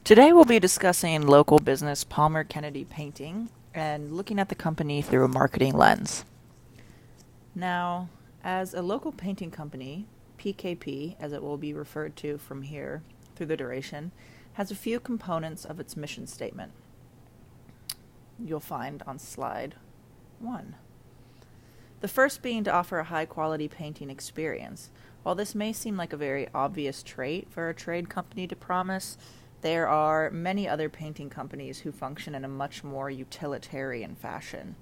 Today we'll be discussing local business Palmer Kennedy Painting and looking at the company through a marketing lens. Now, as a local painting company, PKP, as it will be referred to from here through the duration, has a few components of its mission statement. You'll find on slide 1. The first being to offer a high-quality painting experience. While this may seem like a very obvious trait for a trade company to promise, there are many other painting companies who function in a much more utilitarian fashion.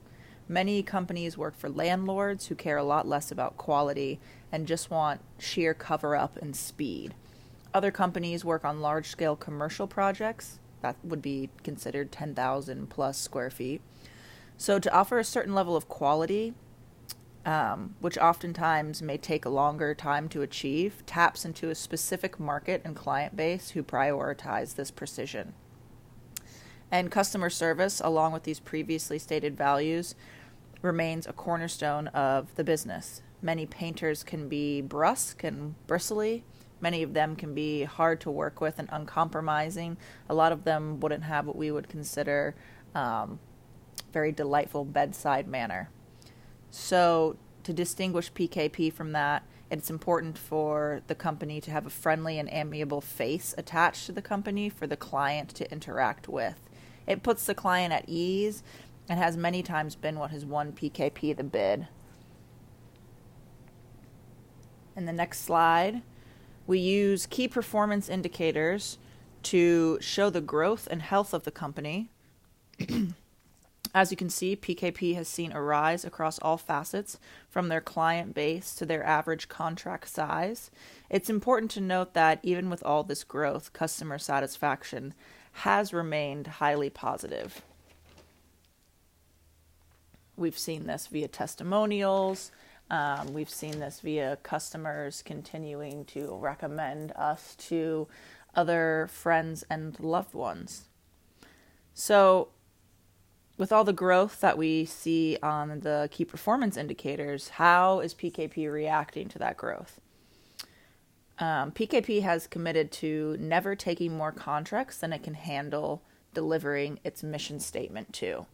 Many companies work for landlords who care a lot less about quality and just want sheer cover-up and speed. Other companies work on large-scale commercial projects that would be considered 10,000 plus square feet. So to offer a certain level of quality, which oftentimes may take a longer time to achieve, taps into a specific market and client base who prioritize this precision. And customer service, along with these previously stated values, remains a cornerstone of the business. Many painters can be brusque and bristly. Many of them can be hard to work with and uncompromising. A lot of them wouldn't have what we would consider very delightful bedside manner. So to distinguish PKP from that, it's important for the company to have a friendly and amiable face attached to the company for the client to interact with. It puts the client at ease and has many times been what has won PKP the bid. In the next slide, we use key performance indicators to show the growth and health of the company. As you can see, PKP has seen a rise across all facets, from their client base to their average contract size. It's important to note that even with all this growth, customer satisfaction has remained highly positive. We've seen this via testimonials. We've seen this via customers continuing to recommend us to other friends and loved ones. So, with all the growth that we see on the key performance indicators, how is PKP reacting to that growth? PKP has committed to never taking more contracts than it can handle delivering its mission statement to.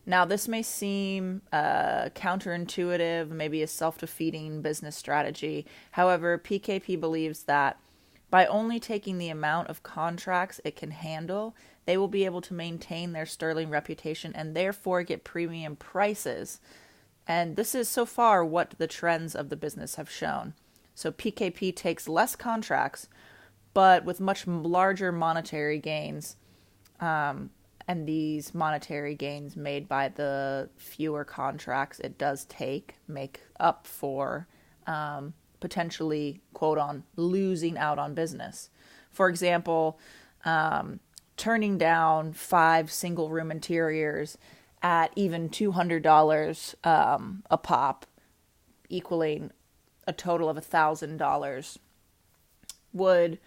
Now, this may seem counterintuitive, maybe a self-defeating business strategy. However, PKP believes that by only taking the amount of contracts it can handle, they will be able to maintain their sterling reputation and therefore get premium prices. And this is so far what the trends of the business have shown. So PKP takes less contracts, but with much larger monetary gains. And these monetary gains made by the fewer contracts it does make up for potentially, quote on, losing out on business. For example, turning down 5 single room interiors at even $200 a pop, equaling a total of $1,000, would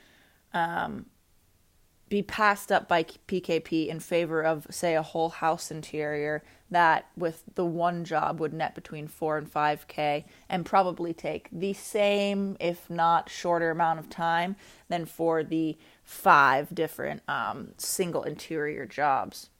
be passed up by PKP in favor of, say, a whole house interior that with the one job would net between $4,000 and $5,000 and probably take the same, if not shorter amount of time than for the 5 different single interior jobs.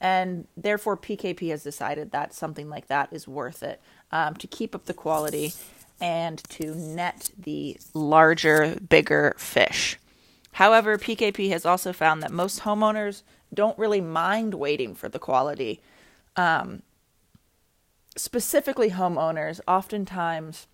And therefore PKP has decided that something like that is worth it to keep up the quality and to net the larger, bigger fish. However, PKP has also found that most homeowners don't really mind waiting for the quality. Specifically homeowners, oftentimes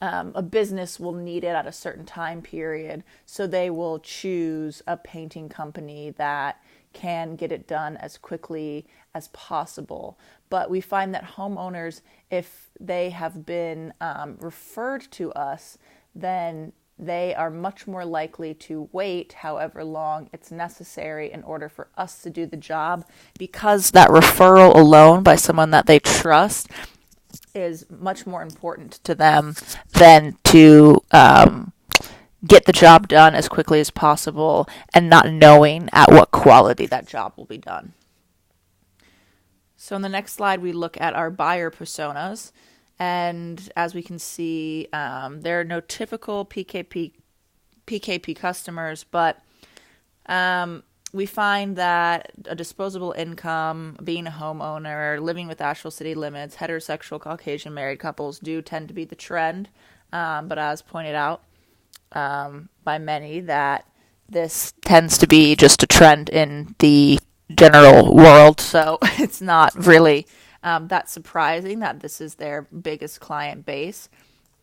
a business will need it at a certain time period, so they will choose a painting company that can get it done as quickly as possible. But we find that homeowners, if they have been referred to us, then they are much more likely to wait however long it's necessary in order for us to do the job, because that referral alone by someone that they trust is much more important to them than to get the job done as quickly as possible and not knowing at what quality that job will be done. So in the next slide, we look at our buyer personas. And as we can see, there are no typical PKP customers, but We find that a disposable income, being a homeowner, living with Asheville city limits, heterosexual Caucasian married couples do tend to be the trend. But as pointed out by many, that this tends to be just a trend in the general world. So it's not really that surprising that this is their biggest client base.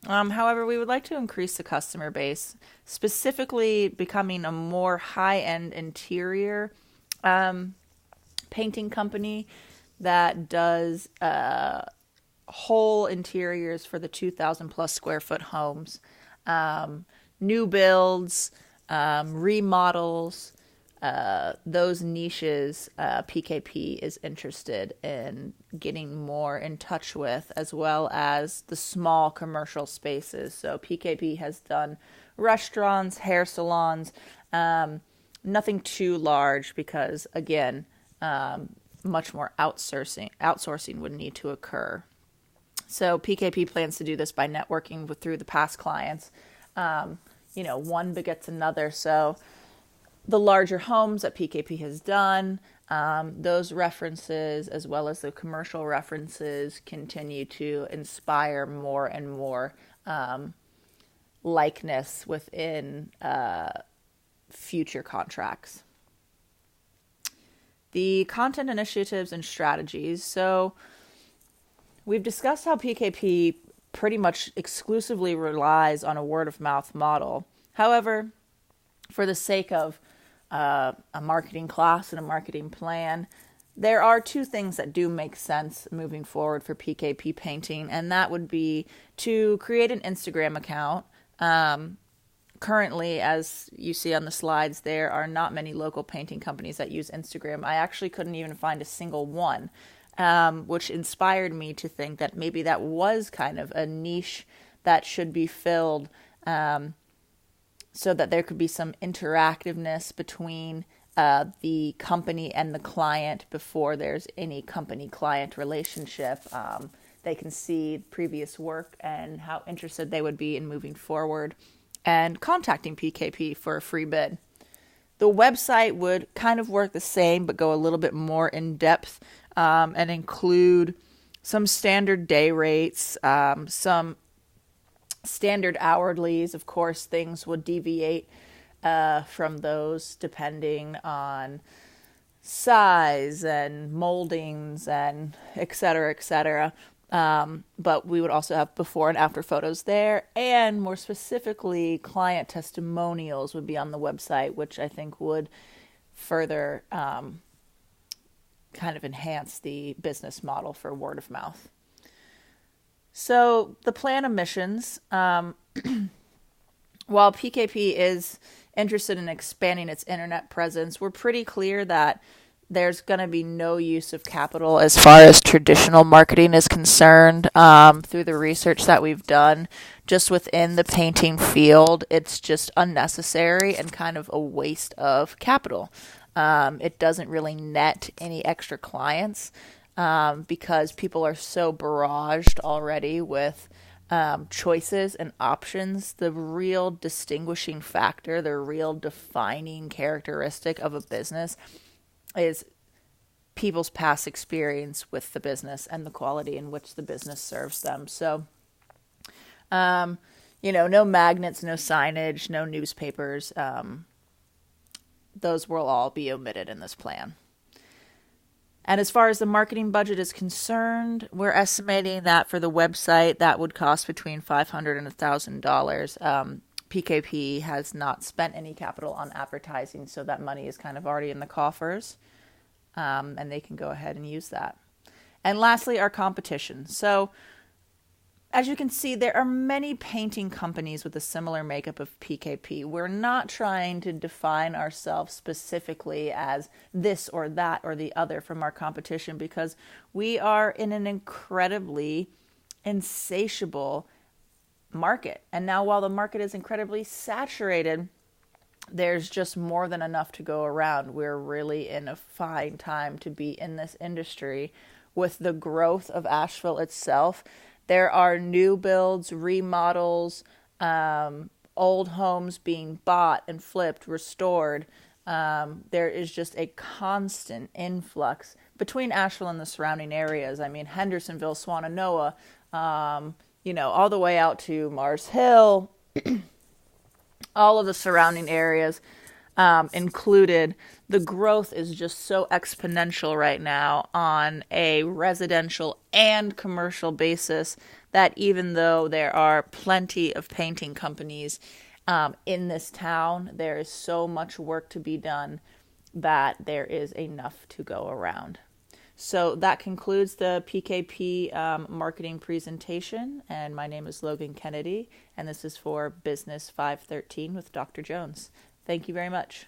However, we would like to increase the customer base, specifically becoming a more high-end interior painting company that does whole interiors for the 2,000 plus square foot homes, new builds, remodels, those niches PKP is interested in getting more in touch with, as well as the small commercial spaces. So PKP has done restaurants, hair salons, nothing too large because, again, much more outsourcing would need to occur. So PKP plans to do this by networking through the past clients. One begets another. So the larger homes that PKP has done, those references, as well as the commercial references, continue to inspire more and more likeness within future contracts. The content initiatives and strategies. So we've discussed how PKP pretty much exclusively relies on a word-of-mouth model. However, for the sake of a marketing class and a marketing plan, there are two things that do make sense moving forward for PKP Painting, and that would be to create an Instagram account. Currently, as you see on the slides, there are not many local painting companies that use Instagram. I actually couldn't even find a single one, which inspired me to think that maybe that was kind of a niche that should be filled, so that there could be some interactiveness between the company and the client before there's any company-client relationship. They can see previous work and how interested they would be in moving forward and contacting PKP for a free bid. The website would kind of work the same, but go a little bit more in depth and include some standard day rates, some standard hourlies. Of course, things would deviate from those depending on size and moldings and et cetera, et cetera. But we would also have before and after photos there, and more specifically, client testimonials would be on the website, which I think would further kind of enhance the business model for word of mouth. So the plan of missions, while PKP is interested in expanding its internet presence, we're pretty clear that there's going to be no use of capital as far as traditional marketing is concerned. Through the research that we've done just within the painting field, it's just unnecessary and kind of a waste of capital. It doesn't really net any extra clients because people are so barraged already with choices and options. The real distinguishing factor, the real defining characteristic of a business is people's past experience with the business and the quality in which the business serves them. So, no magnets, no signage, no newspapers. Those will all be omitted in this plan. And as far as the marketing budget is concerned, we're estimating that for the website, that would cost between $500 and $1,000. PKP has not spent any capital on advertising, so that money is kind of already in the coffers, and they can go ahead and use that. And lastly, our competition. So as you can see, there are many painting companies with a similar makeup of PKP. We're not trying to define ourselves specifically as this or that or the other from our competition, because we are in an incredibly insatiable market. And now while the market is incredibly saturated, there's just more than enough to go around. We're really in a fine time to be in this industry. With the growth of Asheville itself, there are new builds, remodels, old homes being bought and flipped, restored, There is just a constant influx between Asheville and the surrounding areas. I mean, Hendersonville, Swannanoa, all the way out to Mars Hill, all of the surrounding areas included. The growth is just so exponential right now on a residential and commercial basis that even though there are plenty of painting companies in this town, there is so much work to be done that there is enough to go around. So that concludes the PKP marketing presentation, and my name is Logan Kennedy, and this is for Business 513 with Dr. Jones. Thank you very much.